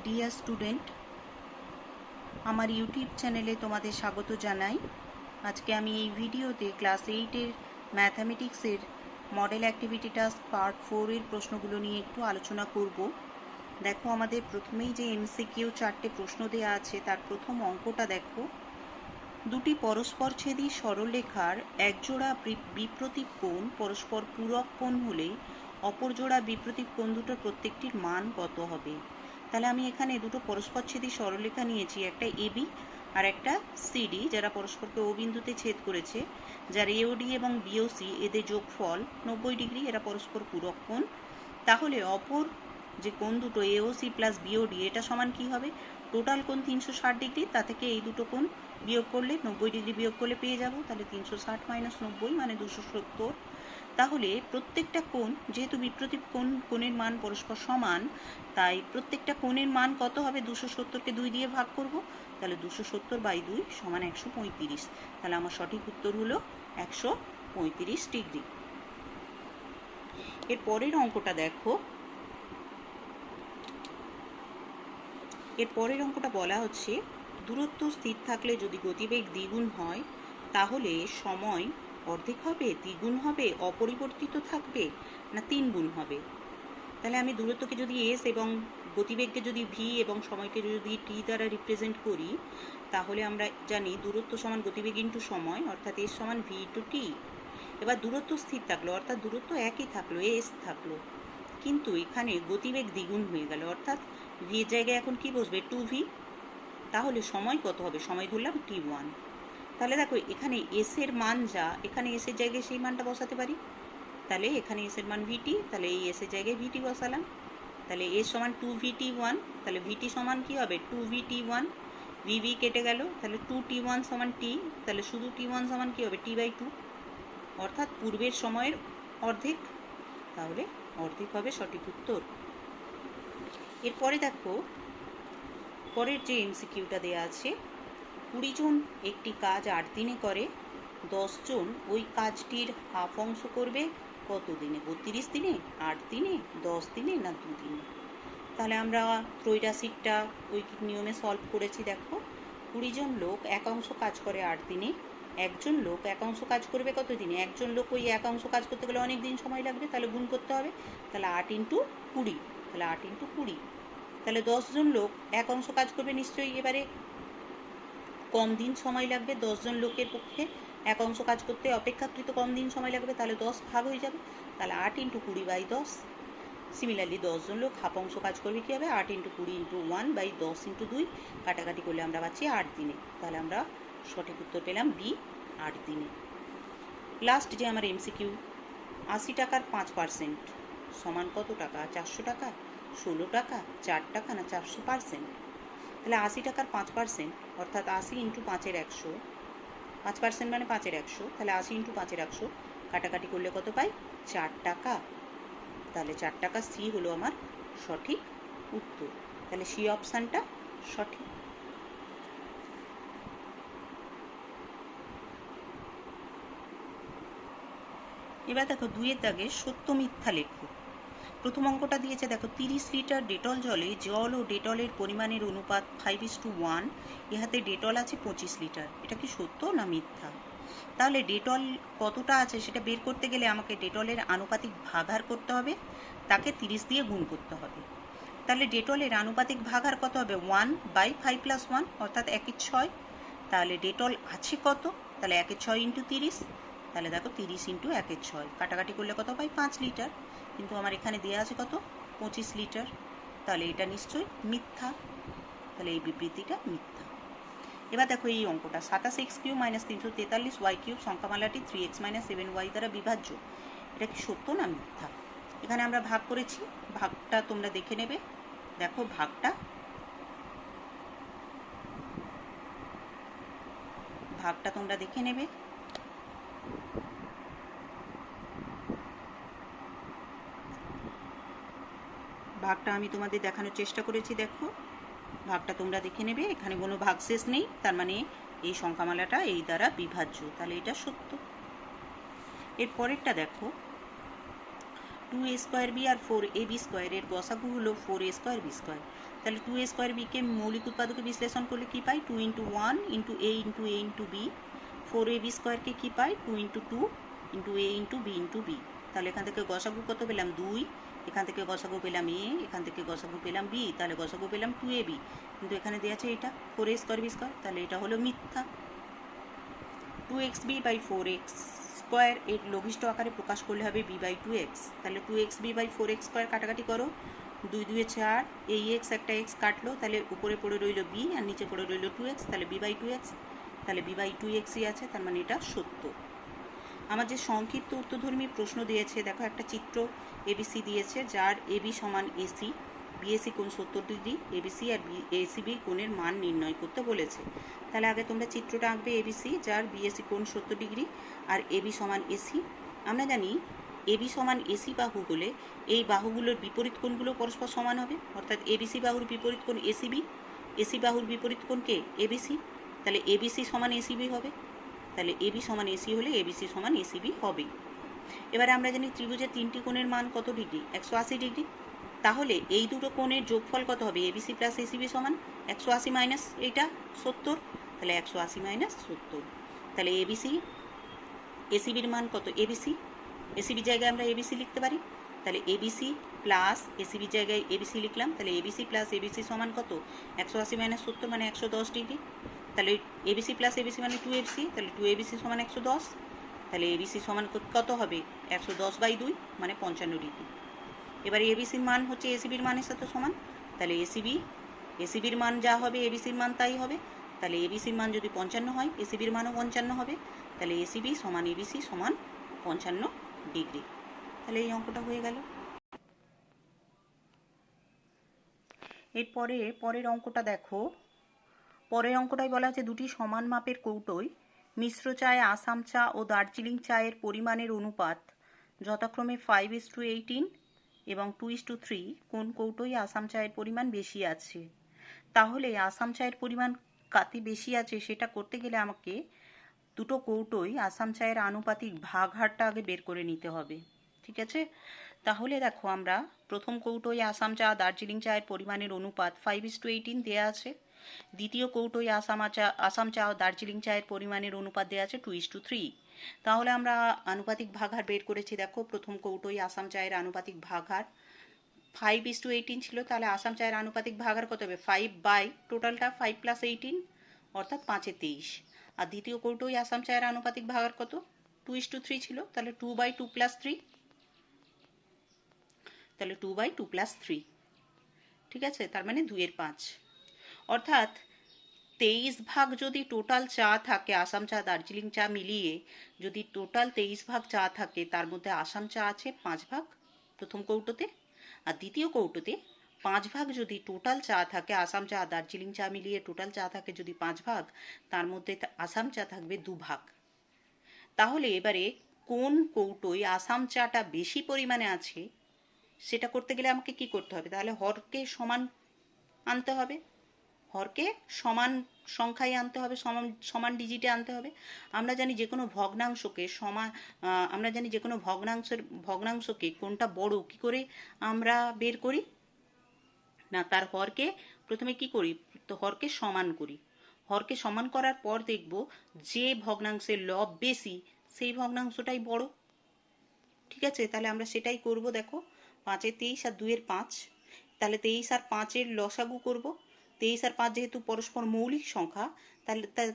Dear student, আমার YouTube চ্যানেলে তোমাদের স্বাগত জানাই। আজকে আমি এই ভিডিওতে ক্লাস 8-এর ম্যাথামেটিক্সের মডেল অ্যাক্টিভিটি টাস্ক পার্ট 4-এর প্রশ্নগুলো নিয়ে একটু আলোচনা করব। দেখো, আমাদের প্রথমেই যে এমসিকিউ 4টে প্রশ্ন দেওয়া আছে তার প্রথম অঙ্কটা দেখো। দুটি পরস্পরছেদী সরলরেখার একজোড়া বিপ্রতীক কোণ পরস্পর পূরক কোণ হলে অপর জোড়া বিপ্রতীক কোণ দুটোর প্রত্যেকটির মান কত হবে? তাহলে আমি এখানে দুটো পরস্পরছেদী সরলরেখা নিয়েছি, একটা এবি আর একটা সিডি, যারা পরস্পরকে ও বিন্দুতে ছেদ করেছে, যার এওডি এবং বিওসি এদের যোগফল 90 ডিগ্রি, এরা পরস্পর পূরক কোণ। তাহলে অপর যে কোণ দুটো এওসি প্লাস বিওডি, এটা সমান কি হবে? টোটাল কোণ 360 ডিগ্রি, তা থেকে এই দুটো কোণ বিয়োগ করলে 90 ডিগ্রি বিয়োগ করলে পেয়ে যাব। তাহলে 360 মাইনাস 90 মানে 270। তাহলে প্রত্যেকটা কোণ, যেহেতু বিপ্রতীক কোণের মান পরস্পর সমান, তাই প্রত্যেকটা কোণের মান কত হবে? 270কে 2 দিয়ে ভাগ করব, তাহলে 270/2 সমান 135। তাহলে আমার সঠিক উত্তর হলো 135 ডিগ্রি। এর পরের অঙ্কটা দেখো। এর পরের অঙ্কটা বলা হচ্ছে, দূরত্ব স্থির থাকলে যদি গতিবেগ দ্বিগুণ হয় তাহলে সময় অর্ধেক হবে, দ্বিগুণ হবে, অপরিবর্তিত থাকবে, না 3 গুণ হবে? তাহলে আমি দূরত্বকে যদি এস এবং গতিবেগকে যদি ভি এবং সময়কে যদি টি দ্বারা রিপ্রেজেন্ট করি, তাহলে আমরা জানি দূরত্ব সমান গতিবেগ ইন্টু সময়, অর্থাৎ এস সমান ভি ইন্টু টি। এবার দূরত্ব স্থির থাকলো, অর্থাৎ দূরত্ব একই থাকলো, এস থাকলো, কিন্তু এখানে গতিবেগ দ্বিগুণ হয়ে গেল, অর্থাৎ ভি এর জায়গায় এখন কি বসবে? 2v। তাহলে সময় কত হবে? সময় ধরলাম t1। তাহলে দেখো, এখানে এস এর মান যা, এখানে এস এর জায়গায় সেই মানটা বসাতে পারি। তাহলে এখানে এস এর মান ভিটি, তাহলে এই এস এর জায়গায় ভিটি বসালাম। তাহলে এস সমান 2vt1, তাহলে ভিটি সমান কি হবে? 2vt1। ভিভি কেটে গেল, তাহলে 2t1 সমান টি, তাহলে শুধু t1 সমান কি হবে? t/2, অর্থাৎ পূর্বের সময়ের অর্ধেক। তাহলে অর্ধেক হবে সঠিক উত্তর। এরপরে দেখো, পরের যে এমসিকিউটা দেওয়া আছে, 20 জন একটি কাজ 8 দিনে করে, 10 জন ওই কাজটির হাফ অংশ করবে কত দিনে? 32 দিনে, 8 দিনে, 10 দিনে, না 2 দিনে? তাহলে আমরা ত্রৈরাশিকটা ওই নিয়মে সলভ করেছি। দেখো, 20 জন লোক এক অংশ কাজ করে 8 দিনে, একজন লোক এক অংশ কাজ করবে কত দিনে? একজন লোক ওই এক অংশ কাজ করতে গেলে অনেক দিন সময় লাগবে, তাহলে গুণ করতে হবে। তাহলে 8 ইন্টু 20, তাহলে 8 ইন্টু 20। তাহলে 10 জন লোক এক অংশ কাজ করবে, নিশ্চয়ই এবারে কম দিন সময় লাগবে। 10 জন লোকের পক্ষে এক অংশ কাজ করতে অপেক্ষাকৃত কম দিন সময় লাগবে, তাহলে 10 ভাগ হয়ে যাবে, তাহলে 8 ইন্টু 20/10। সিমিলারলি 10 জন লোক হাফ অংশ কাজ করবে কি হবে? 8 ইন্টু 20 ইন্টু 1/10 ইন্টু 2, কাটাকাটি করলে আমরা পাচ্ছি 8 দিনে। তাহলে আমরা সঠিক উত্তর পেলাম বি, 8 দিনে। লাস্ট যে আমার এমসিকিউ, 80 টাকার 5% সমান কত টাকা? 400 টাকা, 16 টাকা, 4 টাকা, না 400%? তাহলে 80 টাকার 5%, অর্থাৎ 80 ইন্টু 5-এর 100, 5% মানে 5-এর 100, তাহলে 80 ইন্টু 5-এর 100, কাটাকাটি করলে কত পাই? 4 টাকা। তাহলে 4 টাকা সি হলো আমার সঠিক উত্তর। তাহলে সি অপশানটা সঠিক। এবার দেখো, 2-এর দাগে সত্য মিথ্যা লেখো। প্রথম অঙ্কটা দিয়েছে, দেখো 30 লিটার ডেটল জলে জল ও ডেটলের পরিমাণের অনুপাত 5:1, ইহাতে ডেটল আছে 25 লিটার। এটা কি সত্য না মিথ্যা? তাহলে ডেটল কতটা আছে সেটা বের করতে গেলে আমাকে ডেটলের আনুপাতিক ভাগাহার করতে হবে, তাকে 30 দিয়ে গুণ করতে হবে। তাহলে ডেটলের আনুপাতিক ভাগাহার কত হবে? 1/5 + 1, অর্থাৎ 1/6। তাহলে ডেটল আছে কত? তাহলে 1/6 ইন্টু 30। তাহলে দেখো 30 ইন্টু 1/6, কাটাকাটি করলে কত পাই? 5 লিটার। কিন্তু আমার এখানে দেওয়া আছে কত? 25 লিটার। তাহলে এটা নিশ্চয়ই মিথ্যা। তাহলে এই বিবৃতিটা মিথ্যা। এবার দেখো এই অঙ্কটা, 27x³ - 343y³ সংখ্যামালাটি 3x - 7y দ্বারা বিভাজ্য। এটা কি সত্য না মিথ্যা? এখানে আমরা ভাগ করেছি, ভাগটা তোমরা দেখে নেবে। দেখো ভাগটা তোমরা দেখে নেবে। ভাগটা আমি তোমাদের দেখানোর চেষ্টা করেছি। দেখো ভাগটা তোমরা দেখে নেবে, এখানে কোনো ভাগশেষ নেই, তার মানে এই সংখ্যামালাটা এই দ্বারা বিভাজ্য, তাহলে এটা সত্য। এর পরেরটা দেখো, 2a² আর 4ab² এর গসাগু হলো 4a²b²। তাহলে 2a²bকে মৌলিক উৎপাদকে বিশ্লেষণ করলে কি পাই? 2 × 1 × a × b। 4ab² কি পাই? 2 × 2 × a × b × b। তাহলে এখান থেকে গসাগু কত পেলাম? 2। এখান থেকে গসাগু পেলাম a, এখান থেকে গসাগু পেলাম b, তাহলে গসাগু পেলাম 2ab। কিন্তু এখানে দেওয়া আছে এটা 4a²b², তাহলে এটা হলো মিথ্যা। 2xb/4x² এর লঘিষ্ঠ আকারে প্রকাশ করলে হবে b/2x। তাহলে 2xb/4x² কাটাকাটি করো, 2 2 4, এই x একটা x কাটলো, তাহলে উপরে পড়ে রইল b আর নিচে পড়ে রইল 2x, তাহলে b/2x, তাহলে b/2xই আছে, তার মানে এটা সত্য। আমার যে সংক্ষিপ্ত উত্তরধর্মী প্রশ্ন দিয়েছে, দেখো একটা চিত্র এবিসি দিয়েছে যার এবি সমান এসি, বিএসি কোণ 70 ডিগ্রি, এবিসি আর এসিবি কোণের মান নির্ণয় করতে বলেছে। তাহলে আগে তোমরা চিত্রটা আঁকবে এবিসি যার বিএসি কোণ 70 ডিগ্রি আর এবি সমান এসি। আমরা জানি এবি সমান এসি বাহু হলে এই বাহুগুলোর বিপরীত কোণগুলো পরস্পর সমান হবে, অর্থাৎ এবিসি বাহুর বিপরীত কোণ এসিবি, এসি বাহুর বিপরীত কোণ কে? এবিসি। তাহলে এবিসি সমান এসিবি হবে, তাহলে এবি সমান এসি হলে এবিসি সমান এসিবি হবে। এবারে আমরা জানি ত্রিভুজের তিনটি কোণের মান কত ডিগ্রি? 180 ডিগ্রি। তাহলে এই দুটো কোণের যোগফল কত হবে? এবিসি প্লাস এসিবি সমান 180 মাইনাস এইটা 70, তাহলে 180 মাইনাস 70। তাহলে এবিসি এসিবির মান কত? এবিসি, এসিবির জায়গায় আমরা এবিসি লিখতে পারি, তাহলে এবিসি প্লাস এসিবির জায়গায় এবিসি লিখলাম, তাহলে এবিসি প্লাস এবিসি সমান কত? 180 মাইনাস 70 মানে 110 ডিগ্রি। তাহলে এবিসি প্লাস এবিসি মানে 2abc, তাহলে 2abc সমান 110, তাহলে এবিসি সমান কত হবে? 110/2 মানে 55 ডিগ্রি। এবারে এবিসির মান হচ্ছে এসিবির মানের সাথে সমান, তাহলে এসিবির মান যা হবে এবিসির মান তাই হবে, তাহলে এবিসির মান যদি 55 হয় এসিবির মানও 55 হবে, তাহলে এসিবি সমান এবিসি সমান 55 ডিগ্রি। তাহলে এই অঙ্কটা হয়ে গেল। এরপরে পরের অঙ্কটা দেখো, পরের অঙ্কটাই বলা আছে দুটি সমান মাপের কৌটোয় মিশ্র চায়ে আসাম চা ও দার্জিলিং চায়ের পরিমাণের অনুপাত যথাক্রমে 5:18 এবং 2:3, কোন কৌটোয় আসাম চায়ের পরিমাণ বেশি আছে? তাহলে আসাম চায়ের পরিমাণ কাতে বেশি আছে সেটা করতে গেলে আমাকে দুটো কৌটোয় আসাম চায়ের আনুপাতিক ভাগ হারটা আগে বের করে নিতে হবে, ঠিক আছে? তাহলে দেখো আমরা প্রথম কৌটোয় আসাম চা দার্জিলিং চায়ের পরিমাণের অনুপাত 5:18 দেওয়া আছে, দ্বিতীয় কৌটোয় আসাম চা ও দার্জিলিং চায়ের পরিমাণের অনুপাত দেওয়া আছে 2:3। তাহলে আমরা আনুপাতিক ভাগহার বের করেছি। দেখো প্রথম কৌটোয় আসাম চায়ের আনুপাতিক ভাগহার 5:18 ছিল, তাহলে আসাম চায়ের আনুপাতিক ভাগহার কত হবে? 5 বাই টোটালটা 5 + 18 অর্থাৎ 5-23। আর দ্বিতীয় কৌটোয় আসাম চায়ের আনুপাতিক ভাগহার কত? 2:3 ছিল, তাহলে 2/2 + 3, তাহলে 2/2 + 3, ঠিক আছে? তার মানে 2/5, অর্থাৎ 23 ভাগ যদি টোটাল চা থাকে, আসাম চা দার্জিলিং চা মিলিয়ে যদি টোটাল 23 ভাগ চা থাকে, তার মধ্যে আসাম চা আছে 5 ভাগ প্রথম কৌটোতে, আর দ্বিতীয় কৌটোতে 5 ভাগ যদি টোটাল চা থাকে, আসাম চা দার্জিলিং চা মিলিয়ে টোটাল চা থাকে যদি 5 ভাগ, তার মধ্যে আসাম চা থাকবে 2 ভাগ। তাহলে এবারে কোন কৌটোয় আসাম চাটা বেশি পরিমাণে আছে সেটা করতে গেলে আমাকে কি করতে হবে? তাহলে হরকে সমান আনতে হবে, হরকে সমান সংখ্যায় আনতে হবে, সমান ডিজিটে আনতে হবে। আমরা জানি যে কোনো ভগ্নাংশকে কোনটা বড় কি করে আমরা বের করি না, তার হরকে প্রথমে কি করি? তো হরকে সমান করি, হরকে সমান করার পর দেখব যে ভগ্নাংশের লব বেশি সেই ভগ্নাংশটাই বড়, ঠিক আছে? তাহলে আমরা সেটাই করব। দেখো 5-23 আর 2-5, তাহলে 23 আর 5-এর লসাগু করব। 23 আর 5 যেহেতু পরস্পর মৌলিক সংখ্যা,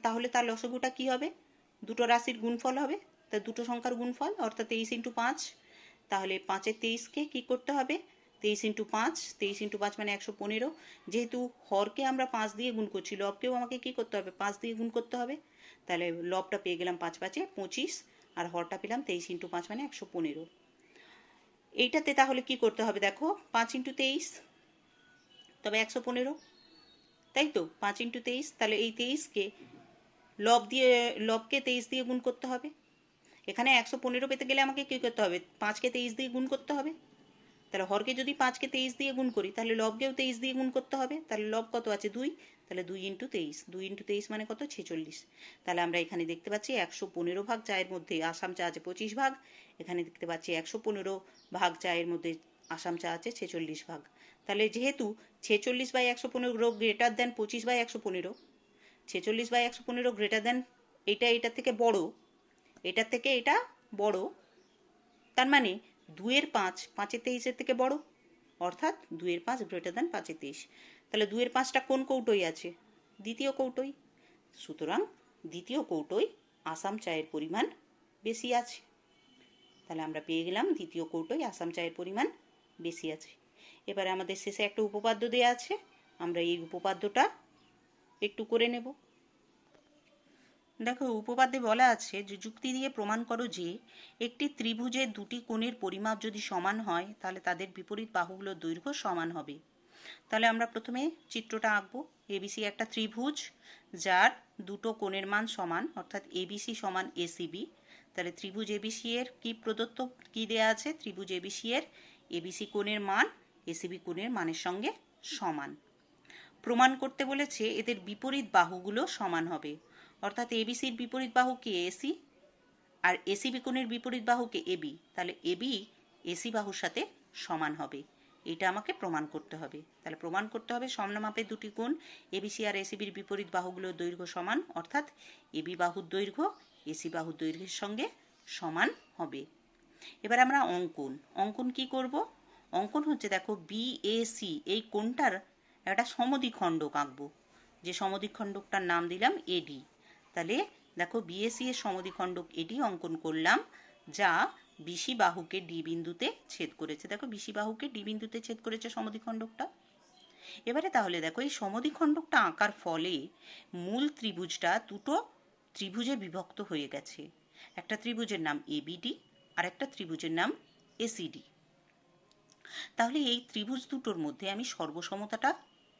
তাহলে তার লসাগুটা কি হবে? দুটো রাশির গুণফল হবে, তা দুটো সংখ্যার গুণফল অর্থাৎ 23 × 5। তাহলে 5-এর 23কে কি করতে হবে? 23 × 5, 23 × 5 মানে 115। যেহেতু হরকে আমরা 5 দিয়ে গুণ করছি, লবকেও আমাকে কি করতে হবে? 5 দিয়ে গুণ করতে হবে। তাহলে লবটা পেয়ে গেলাম 5×5 = 25, আর হরটা পেলাম 23 × 5 মানে 115। এইটাতে তাহলে কি করতে হবে? দেখো 5 × 23 তবে 115, তাই তো? 5 × 23, তাহলে এই 23কে লবকে 23 দিয়ে গুণ করতে হবে। এখানে 115 পেতে গেলে আমাকে কি করতে হবে? 5কে 23 দিয়ে গুণ করতে হবে, তাহলে হরকে যদি 5কে 23 দিয়ে গুণ করি তাহলে লবকেও 23 দিয়ে গুণ করতে হবে। তাহলে লব কত আছে 2, তাহলে 2 × 23, 2 × 23 মানে কত 46। তাহলে আমরা এখানে দেখতে পাচ্ছি 115 ভাগ চায়ের মধ্যে আসাম চা আছে 25 ভাগ, এখানে দেখতে পাচ্ছি 115 ভাগ চায়ের মধ্যে আসাম চা আছে 46 ভাগ। তাহলে যেহেতু 46/115 গ্রেটার দেন 25/115, 46/115 গ্রেটার দেন এটা থেকে বড়, এটার থেকে এটা বড়, তার মানে 2 এর 5 5-এর 23-এর থেকে বড়, অর্থাৎ 2 এর 5 গ্রেটার দেন 5-এর 23। তাহলে 2 এর 5টা কোন কৌটোই আছে? দ্বিতীয় কৌটোই। সুতরাং দ্বিতীয় কৌটোয় আসাম চায়ের পরিমাণ বেশি আছে। তাহলে আমরা পেয়ে গেলাম দ্বিতীয় কৌটোয় আসাম চায়ের পরিমাণ বেশি আছে। এবারে আমাদের শেষে একটা উপপাদ্য দেওয়া আছে, আমরা এই উপপাদ্যটা একটু করে নেব। দেখো উপপাদ্যে বলা আছে যে যুক্তি দিয়ে প্রমাণ করো যে একটি ত্রিভুজের দুটি কোণের পরিমাপ যদি সমান হয় তাহলে তাদের বিপরীত বাহুগুলোর দৈর্ঘ্য সমান হবে। তাহলে আমরা প্রথমে চিত্রটা আঁকবো। এবিসি একটা ত্রিভুজ যার দুটো কোণের মান সমান, অর্থাৎ এবিসি সমান এসিবি। তাহলে ত্রিভুজ এবিসি এর কি প্রদত্ত কি দেয়া আছে? ত্রিভুজ এবিসি এর এবিসি কোণের মান এসিবি কোণের মানের সঙ্গে সমান। প্রমাণ করতে বলেছে এদের বিপরীত বাহুগুলো সমান হবে, অর্থাৎ এবিসির বিপরীত বাহু কি এসি আর এসিবি কোণের বিপরীত বাহুকে এবি, তাহলে এবি এসি বাহুর সাথে সমান হবে। এটা আমাকে প্রমাণ করতে হবে। তাহলে প্রমাণ করতে হবে সমমাপের দুটি কোণ এবিসি আর এসিবির বিপরীত বাহুগুলোর দৈর্ঘ্য সমান, অর্থাৎ এবি বাহুর দৈর্ঘ্য এসি বাহুর দৈর্ঘ্যের সঙ্গে সমান হবে। এবার আমরা অঙ্কন কি করব? অঙ্কন হচ্ছে দেখো বিএসি এই কোণটার একটা সমদ্বিখণ্ডক আঁকবো, যে সমদ্বিখণ্ডকটার নাম দিলাম এডি। তাহলে দেখো বিএসি এর সমদ্বিখণ্ডক এডি অঙ্কন করলাম, যা বিসি বাহুকে ডি বিন্দুতে ছেদ করেছে। দেখো বিসি বাহুকে ডি বিন্দুতে ছেদ করেছে সমদ্বিখণ্ডকটা। এবারে তাহলে দেখো এই সমদ্বিখণ্ডকটা আঁকার ফলে মূল ত্রিভুজটা দুটো ত্রিভুজে বিভক্ত হয়ে গেছে। একটা ত্রিভুজের নাম এবিডি আর একটা ত্রিভুজের নাম এসিডি। তাহলে এই ত্রিভুজ দুটোর মধ্যে আমি সর্বসমতাটা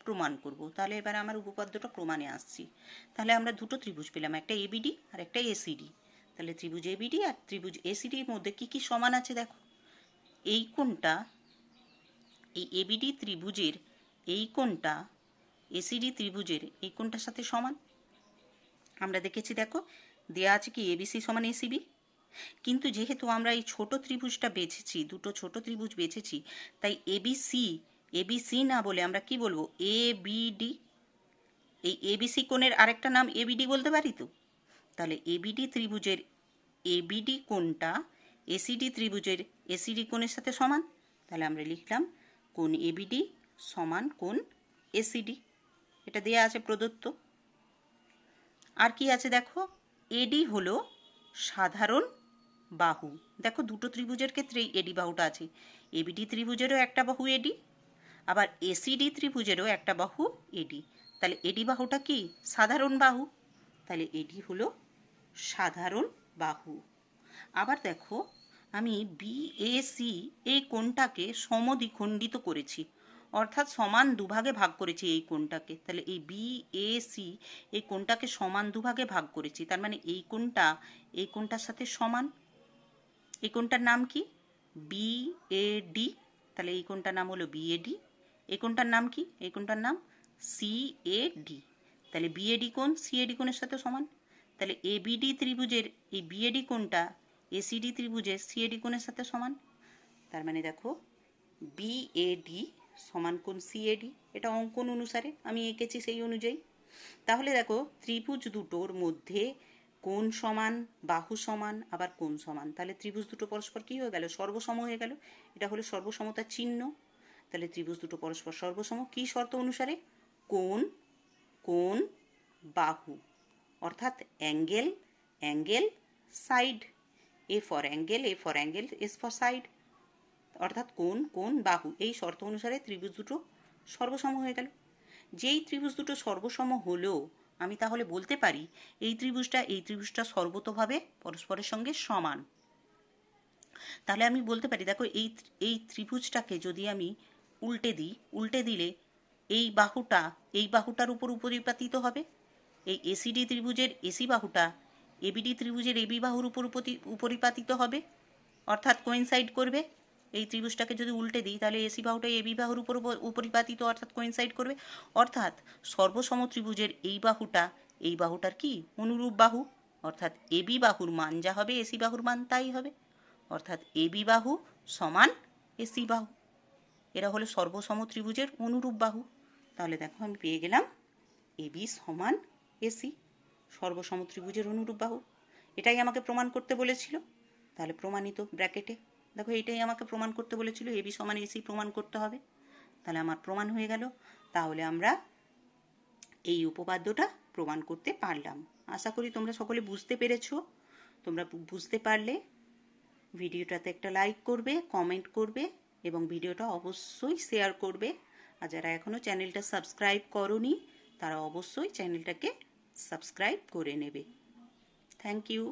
প্রমাণ করব। তাহলে এবার আমার উপপাদ্যটা প্রমাণে আসছি। তাহলে আমরা দুটো ত্রিভুজ পেলাম, একটা এবিডি আর একটা এসিডি। তাহলে ত্রিভুজ এবিডি আর ত্রিভুজ এসিডির মধ্যে কি কি সমান আছে দেখো। এই কোণটা, এই এবিডি ত্রিভুজের এই কোণটা এসিডি ত্রিভুজের এই কোণটার সাথে সমান। আমরা দেখেছি দেখো দেয়া আছে কি এবিসি সমান এসিবি, কিন্তু যেহেতু আমরা এই ছোট ত্রিভুজটা বেছেছি, দুটো ছোট ত্রিভুজ বেছেছি, তাই এবিসি না বলে আমরা কি বলবো এবিডি। এই এবিসি কোণের আরেকটা নাম এবিডি বলতে পারি তো। তাহলে এবিডি ত্রিভুজের এবিডি কোণটা এসিডি ত্রিভুজের এসিডি কোণের সাথে সমান। তাহলে আমরা লিখলাম কোণ এবিডি সমান কোণ এসিডি, এটা দেয়া আছে প্রদত্ত। আর কি আছে দেখো, এডি হলো সাধারণ বাহু। দেখো দুটো ত্রিভুজের ক্ষেত্রেই এডি বাহুটা আছে। এবিডি ত্রিভুজেরও একটা বাহু এডি, আবার এসিডি ত্রিভুজেরও একটা বাহু এডি। তাহলে এডি বাহুটা কি সাধারণ বাহু, তাহলে এডি হলো সাধারণ বাহু। আবার দেখো আমি বিএসি এই কোণটাকে সমদ্বিখণ্ডিত করেছি, অর্থাৎ সমান দুভাগে ভাগ করেছি এই কোণটাকে। তাহলে এই বিএসি এই কোণটাকে সমান দুভাগে ভাগ করেছি, তার মানে এই কোণটার সাথে সমান। এই কোণটার নাম কি বিএডি, তাহলে এই কোণটার নাম হলো বিএডি। এই কোণটার নাম কি? এই কোণটার নাম সিএডি। তাহলে বিএডি কোণ সিএডি কোণের সাথে সমান। তাহলে এবিডি ত্রিভুজের এই বিএডি কোণটা এসিডি ত্রিভুজের সিএডি কোণের সাথে সমান। তার মানে দেখো বিএডি সমান কোণ সিএডি, এটা অঙ্কন অনুসারে আমি এঁকেছি সেই অনুযায়ী। তাহলে দেখো ত্রিভুজ দুটোর মধ্যে কোণ সমান, বাহু সমান, আবার কোণ সমান। তাহলে ত্রিভুজ দুটো পরস্পর কি হয়ে গেল? সর্বসম হয়ে গেল। এটা হলো সর্বসমতার চিহ্ন। তাহলে ত্রিভুজ দুটো পরস্পর সর্বসম কি শর্ত অনুসারে? কোণ কোণ বাহু, অর্থাৎ angle angle side. A for angle, A for angle, S for side, অর্থাৎ কোণ কোণ বাহু। এই শর্ত অনুসারে ত্রিভুজ দুটো সর্বসম হয়ে গেল। যেই ত্রিভুজ দুটো সর্বসম হলো, আমি তাহলে বলতে পারি এই ত্রিভুজটা সর্বতোভাবে পরস্পরের সঙ্গে সমান। তাহলে আমি বলতে পারি দেখো এই ত্রিভুজটাকে যদি আমি উল্টে দিলে এই বাহুটার উপর উপরিপাতিত হবে। এই এসিডি ত্রিভুজের এসি বাহুটা এবিডি ত্রিভুজের এবি বাহুর উপর উপরিপাতিত হবে, অর্থাৎ কোইনসাইড করবে। এই ত্রিভুজটাকে যদি উল্টে দিই তাহলে এসি বাহুটা এবি বাহুর উপর উপরিপাতিত অর্থাৎ কোইনসাইড করবে, অর্থাৎ সর্বসম ত্রিভুজের এই বাহুটার কি অনুরূপ বাহু, অর্থাৎ এবি বাহুর মান যা হবে এসি বাহুর মান তাই হবে, অর্থাৎ এবি বাহু সমান এসি বাহু। এরা হলো সর্বসম ত্রিভুজের অনুরূপ বাহু। তাহলে দেখো আমি পেয়ে গেলাম এবি সমান এসি, সর্বসম ত্রিভুজের অনুরূপ বাহু। এটাই আমাকে প্রমাণ করতে বলেছিল, তাহলে প্রমাণিত ব্র্যাকেটে দেখো এটাই আমাকে প্রমাণ করতে বলেছিল, এবি সমান এসি প্রমাণ করতে হবে, তাহলে আমার প্রমাণ হয়ে গেল। তাহলে আমরা এই উপপাদ্যটা প্রমাণ করতে পারলাম। আশা করি তোমরা সকলে বুঝতে পেরেছো। তোমরা বুঝতে পারলে ভিডিওটাতে একটা লাইক করবে, কমেন্ট করবে এবং ভিডিওটা অবশ্যই শেয়ার করবে। আর যারা এখনও চ্যানেলটা সাবস্ক্রাইব করোনি তারা অবশ্যই চ্যানেলটাকে সাবস্ক্রাইব করে নেবে। Thank you.